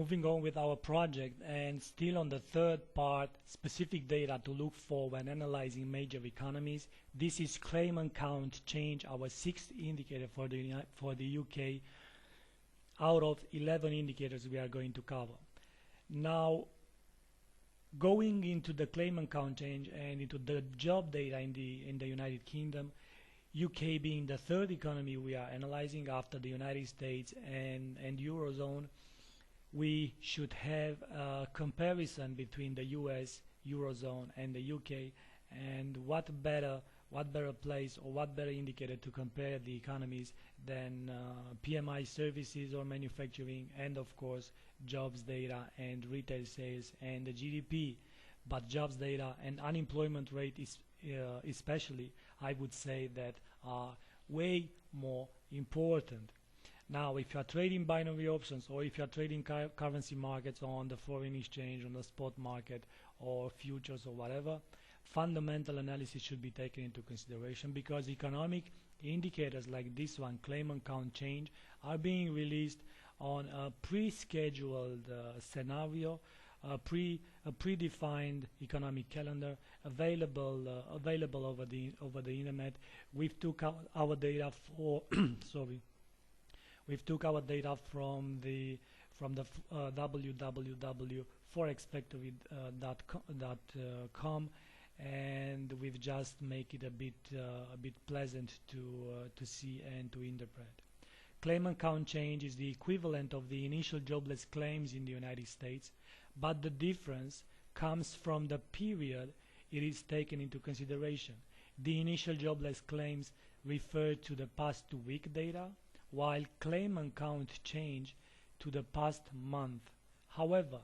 Moving on with our project, and still on the third part, specific data to look for when analyzing major economies. This is claimant count change, our sixth indicator for the UK out of 11 indicators we are going to cover. Now, going into the claimant count change and into the job data in the United Kingdom, UK being the third economy we are analyzing after the United States and Eurozone, we should have a comparison between the US, Eurozone, and the UK, and what better place or what better indicator to compare the economies than PMI services or manufacturing, and of course jobs data and retail sales and the GDP. But jobs data and unemployment rate is especially, I would say, that are way more important. Now, if you are trading binary options, or if you are trading currency markets on the foreign exchange, on the spot market, or futures, or whatever, fundamental analysis should be taken into consideration, because economic indicators like this one, claimant count change, are being released on a pre-scheduled scenario, a predefined economic calendar available over the internet. We've took our data for sorry. We've took our data from the www.forexfactory.com, and we've just make it a bit pleasant to see and to interpret. Claimant count change is the equivalent of the initial jobless claims in the United States, but the difference comes from the period it is taken into consideration. The initial jobless claims refer to the past 2-week data, while claimant count change to the past month. However,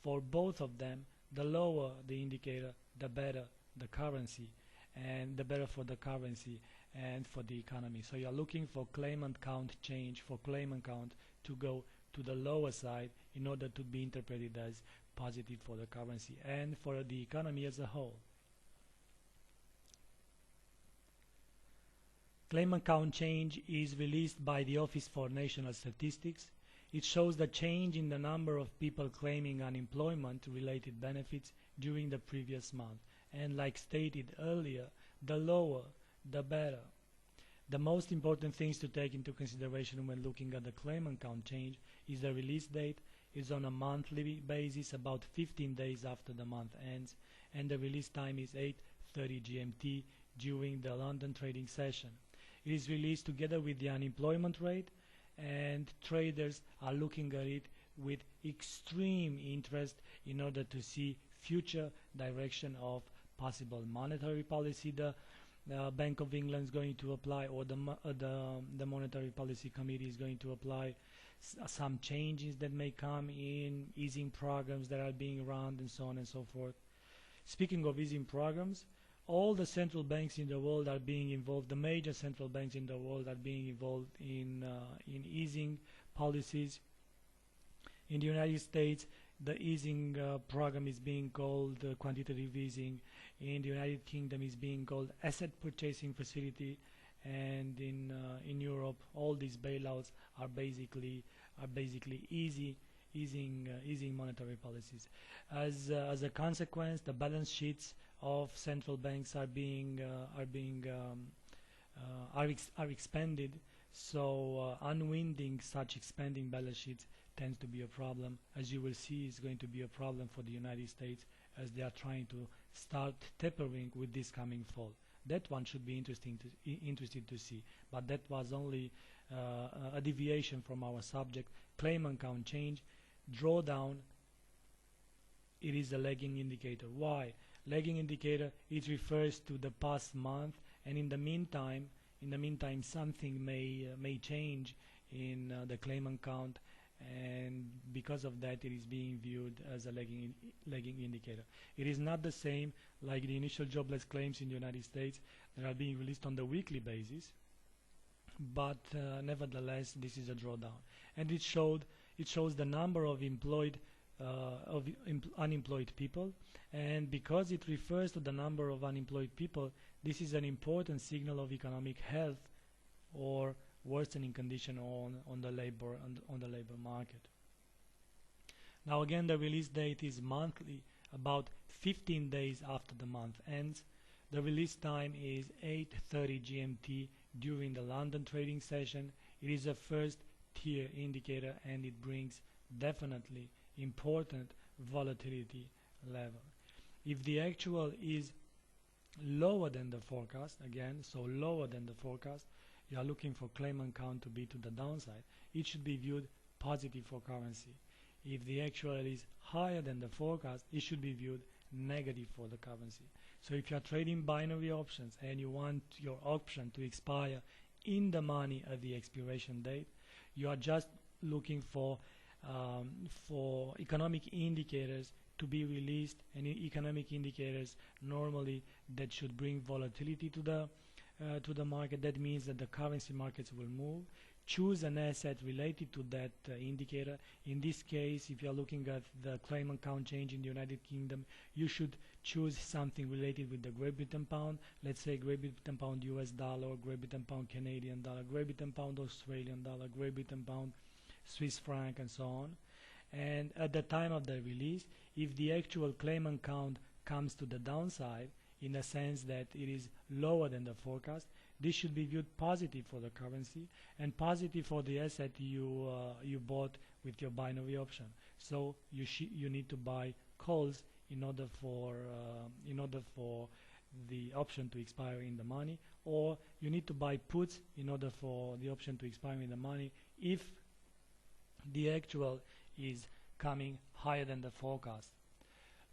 for both of them, the lower the indicator, the better the currency, and the better for the currency and for the economy. So you're looking for claimant count change, for claimant count to go to the lower side in order to be interpreted as positive for the currency and for the economy as a whole. Claimant count change is released by the Office for National Statistics. It shows the change in the number of people claiming unemployment-related benefits during the previous month. And like stated earlier, the lower, the better. The most important things to take into consideration when looking at the claimant count change is the release date is on a monthly basis, about 15 days after the month ends, and the release time is 8:30 GMT during the London trading session. It is released together with the unemployment rate, and traders are looking at it with extreme interest in order to see future direction of possible monetary policy the Bank of England is going to apply, or the Monetary Policy Committee is going to apply, some changes that may come in, easing programs that are being run, and so on and so forth. Speaking of easing programs, all the central banks in the world are being involved. The major central banks in the world are being involved in easing policies. In the United States, the easing program is being called quantitative easing. In the United Kingdom, is being called asset purchasing facility, and in Europe, all these bailouts are basically easing monetary policies. As a consequence, the balance sheets of central banks are expanded. So unwinding such expanding balance sheets tends to be a problem. As you will see, is going to be a problem for the United States, as they are trying to start tapering with this coming fall. That one should be interesting to see. But that was only a deviation from our subject. Claimant count change, drawdown. It is a lagging indicator. Why? Lagging indicator, it refers to the past month, and in the meantime something may change in the claimant count, and because of that it is being viewed as a lagging indicator. It is not the same like the initial jobless claims in the United States that are being released on the weekly basis, but nevertheless this is a drawdown, and it shows the number of unemployed people, and because it refers to the number of unemployed people, this is an important signal of economic health or worsening condition on the labor market. Now again, the release date is monthly, about 15 days after the month ends. The release time is 8:30 GMT during the London trading session. It is a first tier indicator and it brings definitely important volatility level. If the actual is lower than the forecast, again, so lower than the forecast, you are looking for claimant count to be to the downside. It should be viewed positive for currency. If the actual is higher than the forecast, it should be viewed negative for the currency. So if you are trading binary options and you want your option to expire in the money at the expiration date, you are just looking for economic indicators to be released, and economic indicators normally that should bring volatility to the market. That means that the currency markets will move. Choose an asset related to that indicator. In this case, if you are looking at the claimant count change in the United Kingdom, you should choose something related with the Great Britain pound. Let's say Great Britain pound US dollar, Great Britain pound Canadian dollar, Great Britain pound Australian dollar, Great Britain pound Swiss franc, and so on. And at the time of the release, if the actual claimant count comes to the downside, in the sense that it is lower than the forecast, this should be viewed positive for the currency and positive for the asset you bought with your binary option. So you need to buy calls in order for the option to expire in the money, or you need to buy puts in order for the option to expire in the money if the actual is coming higher than the forecast.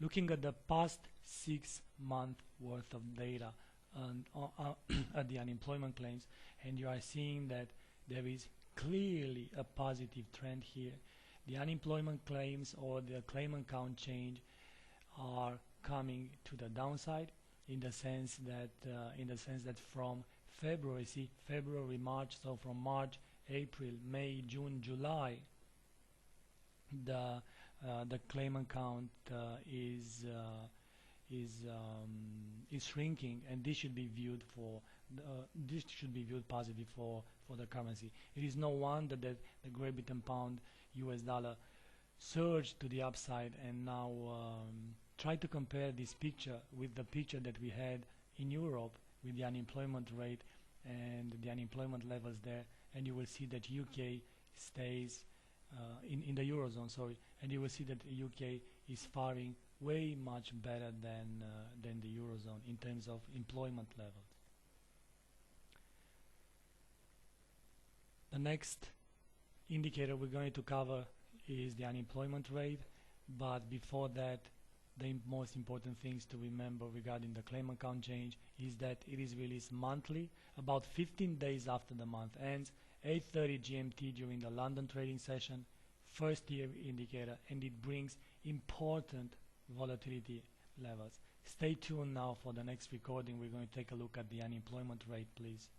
Looking at the past 6 months worth of data and at the unemployment claims, and you are seeing that there is clearly a positive trend here. The unemployment claims or the claimant count change are coming to the downside in the sense that from February, March, so from March, April, May, June, July, the claimant count is shrinking, and this should be viewed positive for the currency. It is no wonder that the Great Britain pound US dollar surged to the upside, and now try to compare this picture with the picture that we had in Europe with the unemployment rate and the unemployment levels there, and you will see that UK stays in the Eurozone, sorry, and you will see that the UK is faring way much better than the Eurozone in terms of employment levels. The next indicator we're going to cover is the unemployment rate, but before that, the most important things to remember regarding the claimant count change is that it is released monthly, about 15 days after the month ends, 8:30 GMT during the London trading session, first year indicator, and it brings important volatility levels. Stay tuned now for the next recording. We're going to take a look at the unemployment rate, please.